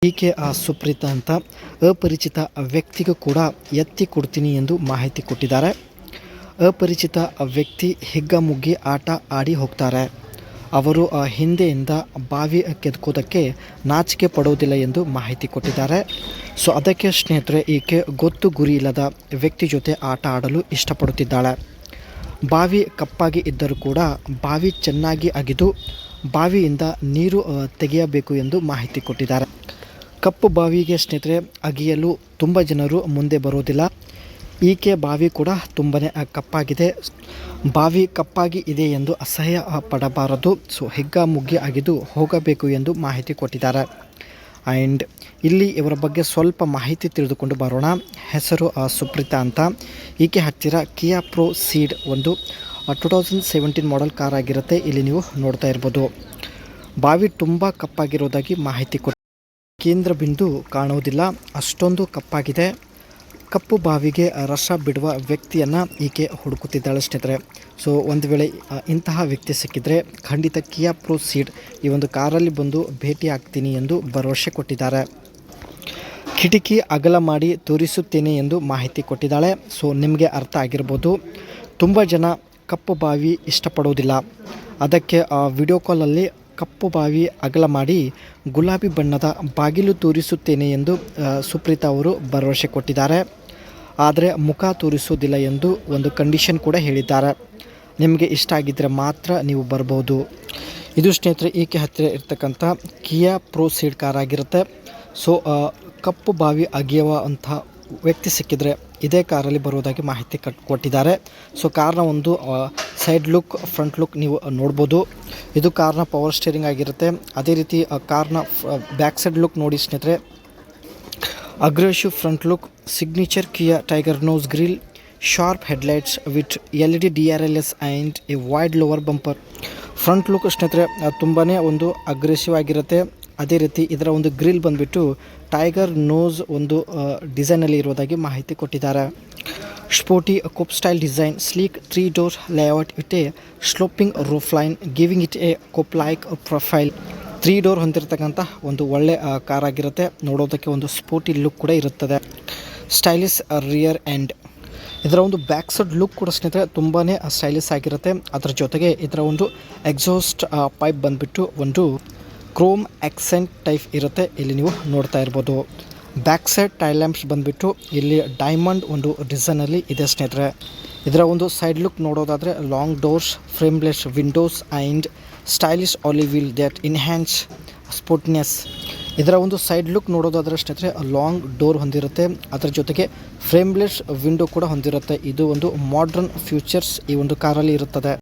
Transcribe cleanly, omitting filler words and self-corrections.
ಈಕೆ ಸುಪ್ರೀತಾ ಅಂತ ಅಪರಿಚಿತ ವ್ಯಕ್ತಿಗೂ ಕೂಡ ಎತ್ತಿ ಕೊಡ್ತೀನಿ ಎಂದು ಮಾಹಿತಿ ಕೊಟ್ಟಿದ್ದಾರೆ. ಅಪರಿಚಿತ ವ್ಯಕ್ತಿ ಹಿಗ್ಗಾಮುಗ್ಗಿ ಆಟ ಆಡಿ ಹೋಗ್ತಾರೆ. ಅವರು ಹಿಂದೆಯಿಂದ ಬಾವಿ ಕೆದಕೋದಕ್ಕೆ ನಾಚಿಕೆ ಪಡೋದಿಲ್ಲ ಎಂದು ಮಾಹಿತಿ ಕೊಟ್ಟಿದ್ದಾರೆ. ಸೊ ಅದಕ್ಕೆ ಸ್ನೇಹಿತರೆ, ಈಕೆ ಗೊತ್ತು ಗುರಿ ಇಲ್ಲದ ವ್ಯಕ್ತಿ ಜೊತೆ ಆಟ ಆಡಲು ಇಷ್ಟಪಡುತ್ತಿದ್ದಾಳೆ. ಬಾವಿ ಕಪ್ಪಾಗಿ ಇದ್ದರೂ ಕೂಡ ಬಾವಿ ಚೆನ್ನಾಗಿ ಅಗೆದು ಬಾವಿಯಿಂದ ನೀರು ತೆಗೆಯಬೇಕು ಎಂದು ಮಾಹಿತಿ ಕೊಟ್ಟಿದ್ದಾರೆ. ಕಪ್ಪು ಬಾವಿಗೆ ಸ್ನೇಹಿತರೆ ಅಗೆಯಲು ತುಂಬ ಜನರು ಮುಂದೆ ಬರೋದಿಲ್ಲ. ಈಕೆ ಬಾವಿ ಕೂಡ ತುಂಬಾ ಕಪ್ಪಾಗಿದೆ. ಬಾವಿ ಕಪ್ಪಾಗಿ ಇದೆ ಎಂದು ಅಸಹ್ಯ ಪಡಬಾರದು. ಸೊ ಹಿಗ್ಗಾಮುಗ್ಗಿ ಅಗೆದು ಹೋಗಬೇಕು ಎಂದು ಮಾಹಿತಿ ಕೊಟ್ಟಿದ್ದಾರೆ. ಆ್ಯಂಡ್ ಇಲ್ಲಿ ಇವರ ಬಗ್ಗೆ ಸ್ವಲ್ಪ ಮಾಹಿತಿ ತಿಳಿದುಕೊಂಡು ಬರೋಣ. ಹೆಸರು ಸುಪ್ರೀತಾ ಅಂತ. ಈಕೆ ಹತ್ತಿರ ಕಿಯಾ ಪ್ರೋ ಸೀಡ್ ಒಂದು 2017 ಮಾಡೆಲ್ ಕಾರ್ ಆಗಿರುತ್ತೆ. ಇಲ್ಲಿ ನೀವು ನೋಡ್ತಾ ಇರ್ಬೋದು. ಬಾವಿ ತುಂಬ ಕಪ್ಪಾಗಿರೋದಾಗಿ ಮಾಹಿತಿ ಕೊಟ್ಟು ಕೇಂದ್ರ ಬಿಂದು ಕಾಣುವುದಿಲ್ಲ, ಅಷ್ಟೊಂದು ಕಪ್ಪಾಗಿದೆ. ಕಪ್ಪು ಬಾವಿಗೆ ರಸ ಬಿಡುವ ವ್ಯಕ್ತಿಯನ್ನು ಈಕೆ ಹುಡುಕುತ್ತಿದ್ದಾಳೆ ಸ್ನೇಹಿತರೆ. ಸೊ ಒಂದು ವೇಳೆ ಇಂತಹ ವ್ಯಕ್ತಿ ಸಿಕ್ಕಿದರೆ ಖಂಡಿತ ಕಿಯಾ ಪ್ರೋ ಸೀಡ್ ಈ ಒಂದು ಕಾರಲ್ಲಿ ಬಂದು ಭೇಟಿ ಆಗ್ತೀನಿ ಎಂದು ಭರವಸೆ ಕೊಟ್ಟಿದ್ದಾರೆ. ಕಿಟಕಿ ಅಗಲ ಮಾಡಿ ತೋರಿಸುತ್ತೇನೆ ಎಂದು ಮಾಹಿತಿ ಕೊಟ್ಟಿದ್ದಾಳೆ. ಸೊ ನಿಮಗೆ ಅರ್ಥ ಆಗಿರ್ಬೋದು, ತುಂಬ ಜನ ಕಪ್ಪು ಬಾವಿ ಇಷ್ಟಪಡೋದಿಲ್ಲ. ಅದಕ್ಕೆ ವಿಡಿಯೋ ಕಾಲಲ್ಲಿ ಕಪ್ಪು ಬಾವಿ ಅಗಲ ಮಾಡಿ ಗುಲಾಬಿ ಬಣ್ಣದ ಬಾಗಿಲು ತೋರಿಸುತ್ತೇನೆ ಎಂದು ಸುಪ್ರೀತಾ ಅವರು ಭರವಸೆ ಕೊಟ್ಟಿದ್ದಾರೆ. ಆದರೆ ಮುಖ ತೋರಿಸೋದಿಲ್ಲ ಎಂದು ಒಂದು ಕಂಡೀಷನ್ ಕೂಡ ಹೇಳಿದ್ದಾರೆ. ನಿಮಗೆ ಇಷ್ಟ ಆಗಿದ್ದರೆ ಮಾತ್ರ ನೀವು ಬರ್ಬೋದು. ಇದು ಸ್ನೇಹಿತರೆ ಈಕೆ ಹತ್ತಿರ ಇರ್ತಕ್ಕಂಥ ಕಿಯಾ ಪ್ರೋ ಸೀಡ್ ಕಾರ್ ಆಗಿರುತ್ತೆ. ಸೊ ಕಪ್ಪು ಬಾವಿ ಅಗೆಯುವ ಅಂಥ ವ್ಯಕ್ತಿ ಸಿಕ್ಕಿದರೆ ಇದೇ ಕಾರಲ್ಲಿ ಬರೋದಾಗಿ ಮಾಹಿತಿ ಕೊಟ್ಟಿದ್ದಾರೆ. ಸೊ ಕಾರ್ನ ಒಂದು ಸೈಡ್ ಲುಕ್, ಫ್ರಂಟ್ ಲುಕ್ ನೀವು ನೋಡ್ಬೋದು. ಇದು ಕಾರ್ನ ಪವರ್ ಸ್ಟೇರಿಂಗ್ ಆಗಿರುತ್ತೆ. ಅದೇ ರೀತಿ ಕಾರ್ನ ಬ್ಯಾಕ್ ಸೈಡ್ ಲುಕ್ ನೋಡಿ ಸ್ನೇಹಿತರೆ. Aggressive front look, signature Kia tiger nose grille, sharp headlights with LED DRLS and a wide lower bumper. Front look ಸ್ನೇಹಿತರೆ ತುಂಬಾ ಒಂದು ಅಗ್ರೆಸಿವ್ ಆಗಿರುತ್ತೆ. ಅದೇ ರೀತಿ ಇದರ ಒಂದು ಗ್ರಿಲ್ ಬಂದುಬಿಟ್ಟು ಟೈಗರ್ ನೋಸ್ ಒಂದು ಡಿಸೈನಲ್ಲಿ ಇರೋದಾಗಿ ಮಾಹಿತಿ ಕೊಟ್ಟಿದ್ದಾರೆ. Sporty coupe style design, sleek 3 door layout with a sloping roof line giving it a coupe like profile. 3 door ಹೊಂದಿರತಕ್ಕಂಥ ಒಂದು ಒಳ್ಳೆ ಕಾರ್ ಆಗಿರುತ್ತೆ. ನೋಡೋದಕ್ಕೆ ಒಂದು ಸ್ಪೋರ್ಟಿ ಲುಕ್ ಕೂಡ ಇರುತ್ತದೆ. Stylish rear end. ಇದರ ಒಂದು ಬ್ಯಾಕ್ ಸೈಡ್ ಲುಕ್ ಕೂಡ ಸ್ನೇಹಿತರೆ ತುಂಬಾ ಸ್ಟೈಲಿಶ್ ಆಗಿರುತ್ತೆ. ಅದರ ಜೊತೆಗೆ ಇದರ ಒಂದು ಎಕ್ಸಾಸ್ಟ್ ಪೈಪ್ ಬಂದುಬಿಟ್ಟು ಒಂದು ಕ್ರೋಮ್ ಆಕ್ಸೆಂಟ್ ಟೈಪ್ ಇರುತ್ತೆ. ಇಲ್ಲಿ ನೀವು ನೋಡ್ತಾ ಇರ್ಬೋದು. ಬ್ಯಾಕ್ ಸೈಡ್ ಟೈಲ್ ಲ್ಯಾಂಪ್ಸ್ ಬಂದುಬಿಟ್ಟು ಇಲ್ಲಿ ಡೈಮಂಡ್ ಒಂದು ಡಿಸೈನಲ್ಲಿ ಇದೆ ಸ್ನೇಹಿತರೆ. ಇದರ ಒಂದು ಸೈಡ್ ಲುಕ್ ನೋಡೋದಾದರೆ long doors, frameless windows and stylish alloy wheel that enhance sportiness. ಇದರ ಒಂದು ಸೈಡ್ ಲುಕ್ ನೋಡೋದಾದರೆ ಸ್ನೇಹಿತರೆ ಲಾಂಗ್ ಡೋರ್ ಹೊಂದಿರುತ್ತೆ. ಅದರ ಜೊತೆಗೆ ಫ್ರೇಮ್ಲೆಸ್ ವಿಂಡೋ ಕೂಡ ಹೊಂದಿರುತ್ತೆ. ಇದು ಒಂದು ಮಾಡ್ರನ್ ಫ್ಯೂಚರ್ಸ್ ಈ ಒಂದು ಕಾರಲ್ಲಿ ಇರುತ್ತದೆ.